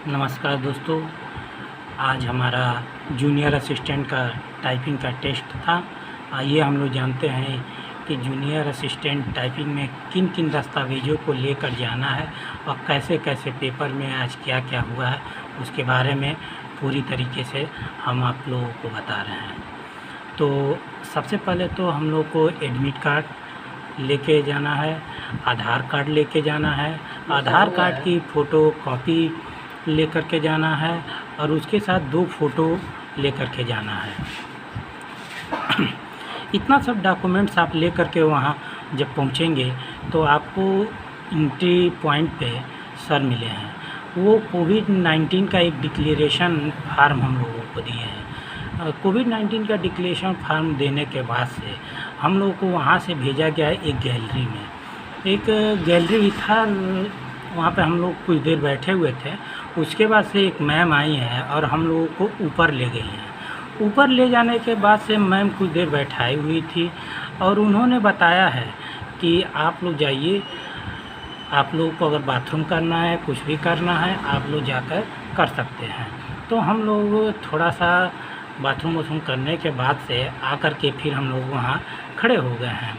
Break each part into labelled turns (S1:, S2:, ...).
S1: नमस्कार दोस्तों, आज हमारा जूनियर असिस्टेंट का टाइपिंग का टेस्ट था। आइए हम लोग जानते हैं कि जूनियर असिस्टेंट टाइपिंग में किन किन दस्तावेज़ों को लेकर जाना है और कैसे कैसे पेपर में आज क्या क्या हुआ है, उसके बारे में पूरी तरीके से हम आप लोगों को बता रहे हैं। तो सबसे पहले तो हम लोग को एडमिट कार्ड लेके जाना है, आधार कार्ड लेके जाना है, आधार कार्ड की फ़ोटो कॉपी लेकर के जाना है और उसके साथ 2 फ़ोटो लेकर के जाना है। इतना सब डॉक्यूमेंट्स आप लेकर के वहाँ जब पहुँचेंगे तो आपको एंट्री पॉइंट पे सर मिले हैं, वो कोविड-19 का एक डिक्लेरेशन फार्म हम लोगों को दिए हैं। कोविड-19 का डिक्लेरेशन फार्म देने के बाद से हम लोगों को वहाँ से भेजा गया है एक गैलरी में। एक गैलरी था, वहाँ पे हम लोग कुछ देर बैठे हुए थे। उसके बाद से एक मैम आई हैं और हम लोगों को ऊपर ले गई हैं। ऊपर ले जाने के बाद से मैम कुछ देर बैठाई हुई थी और उन्होंने बताया है कि आप लोग जाइए, आप लोग को अगर बाथरूम करना है, कुछ भी करना है, आप लोग जाकर कर सकते हैं। तो हम लोग थोड़ा सा बाथरूम वाथरूम करने के बाद से आकर के फिर हम लोग वहाँ खड़े हो गए हैं।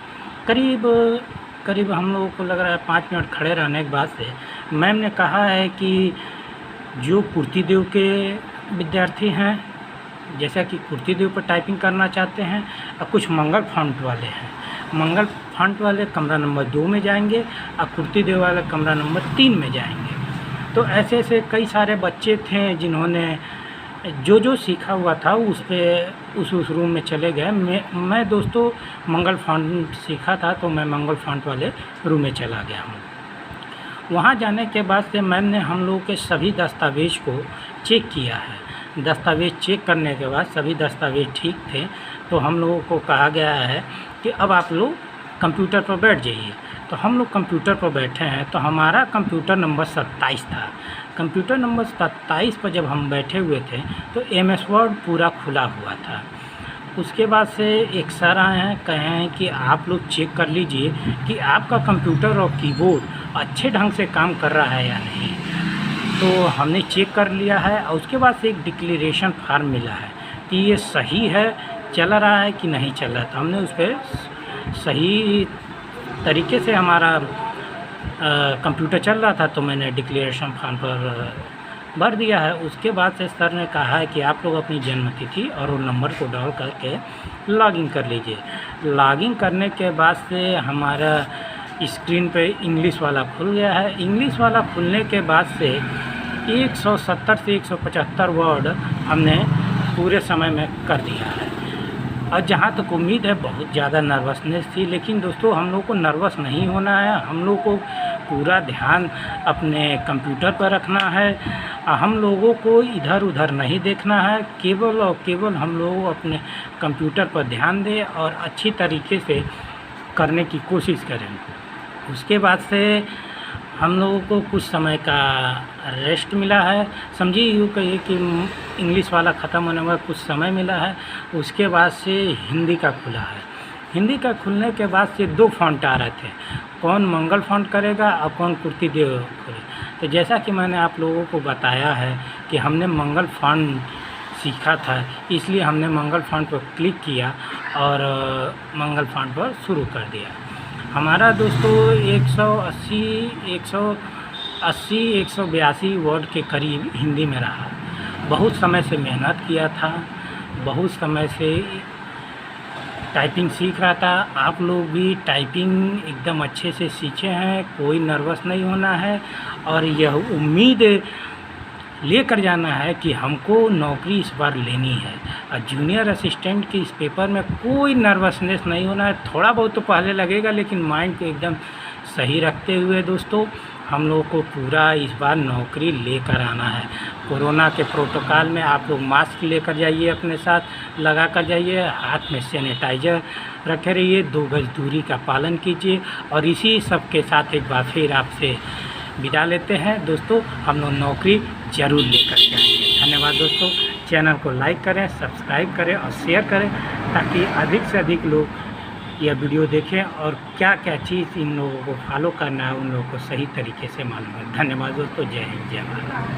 S1: करीब हम लोगों को लग रहा है 5 मिनट खड़े रहने के बाद से मैम ने कहा है कि जो कुर्तीदेव के विद्यार्थी हैं, जैसा कि कुर्तीदेव पर टाइपिंग करना चाहते हैं, और कुछ मंगल फॉन्ट वाले हैं, मंगल फॉन्ट वाले कमरा नंबर 2 में जाएंगे और कुर्तीदेव वाले कमरा नंबर 3 में जाएंगे। तो ऐसे ऐसे कई सारे बच्चे थे जिन्होंने जो सीखा हुआ था उस रूम में चले गए। मैं दोस्तों मंगल फॉन्ट सीखा था, तो मैं मंगल फॉन्ट वाले रूम में चला गया हूँ। वहाँ जाने के बाद से मैम ने हम लोगों के सभी दस्तावेज़ को चेक किया है। दस्तावेज़ चेक करने के बाद सभी दस्तावेज़ ठीक थे, तो हम लोगों को कहा गया है कि अब आप लोग कंप्यूटर पर बैठ जाइए। तो हम लोग कंप्यूटर पर बैठे हैं। तो हमारा कंप्यूटर नंबर 27 था। कंप्यूटर नंबर 27 पर जब हम बैठे हुए थे तो MS वर्ड पूरा खुला हुआ था। उसके बाद से एक सर आए हैं, कहे हैं कि आप लोग चेक कर लीजिए कि आपका कंप्यूटर और कीबोर्ड अच्छे ढंग से काम कर रहा है या नहीं। तो हमने चेक कर लिया है और उसके बाद से एक डिक्लेरेशन फार्म मिला है कि ये सही है, चल रहा है कि नहीं चल रहा। तो हमने उस पर सही तरीके से हमारा कंप्यूटर चल रहा था, तो मैंने डिक्लेरेशन फॉर्म पर भर दिया है। उसके बाद से सर ने कहा है कि आप लोग अपनी जन्म तिथि और रोल नंबर को डाल करके लॉगिन कर लीजिए। लॉगिन करने के बाद से हमारा स्क्रीन पे इंग्लिश वाला खुल गया है। इंग्लिश वाला खुलने के बाद से 170 से 175 वर्ड हमने पूरे समय में कर दिया है। और जहाँ तक उम्मीद है बहुत ज़्यादा नर्वसनेस थी, लेकिन दोस्तों हम लोग को नर्वस नहीं होना है। हम लोग को पूरा ध्यान अपने कंप्यूटर पर रखना है। हम लोगों को इधर उधर नहीं देखना है, केवल और केवल हम लोग अपने कंप्यूटर पर ध्यान दें और अच्छी तरीके से करने की कोशिश करें। उसके बाद से हम लोगों को कुछ समय का रेस्ट मिला है। समझिए यूँ कहिए कि इंग्लिश वाला ख़त्म होने में कुछ समय मिला है। उसके बाद से हिंदी का खुला है। हिंदी का खुलने के बाद से 2 फॉन्ट आ रहे थे, कौन मंगल फॉन्ट करेगा और कौन कुर्तीदेव करेगा। तो जैसा कि मैंने आप लोगों को बताया है कि हमने मंगल फॉन्ट सीखा था, इसलिए हमने मंगल फॉन्ट पर क्लिक किया और मंगल फॉन्ट पर शुरू कर दिया। हमारा दोस्तों 182 वर्ड के करीब हिंदी में रहा। बहुत समय से मेहनत किया था, बहुत समय से टाइपिंग सीख रहा था। आप लोग भी टाइपिंग एकदम अच्छे से सीखे हैं, कोई नर्वस नहीं होना है और यह उम्मीद लेकर जाना है कि हमको नौकरी इस बार लेनी है। और जूनियर असिस्टेंट के इस पेपर में कोई नर्वसनेस नहीं होना है। थोड़ा बहुत तो पहले लगेगा, लेकिन माइंड को एकदम सही रखते हुए दोस्तों हम लोग को पूरा इस बार नौकरी लेकर आना है। कोरोना के प्रोटोकॉल में आप लोग मास्क लेकर जाइए, अपने साथ लगा कर जाइए, हाथ में सैनिटाइज़र रखे रहिए, 2 गज दूरी का पालन कीजिए। और इसी सब के साथ एक बार फिर आपसे विदा लेते हैं दोस्तों। हम लोग नौकरी ज़रूर लेकर के आएंगे। धन्यवाद दोस्तों। चैनल को लाइक करें, सब्सक्राइब करें और शेयर करें, ताकि अधिक से अधिक लोग यह वीडियो देखें और क्या क्या चीज़ इन लोगों को फॉलो करना है उन लोगों को सही तरीके से मालूम है। धन्यवाद दोस्तों। जय हिंद, जय भारत।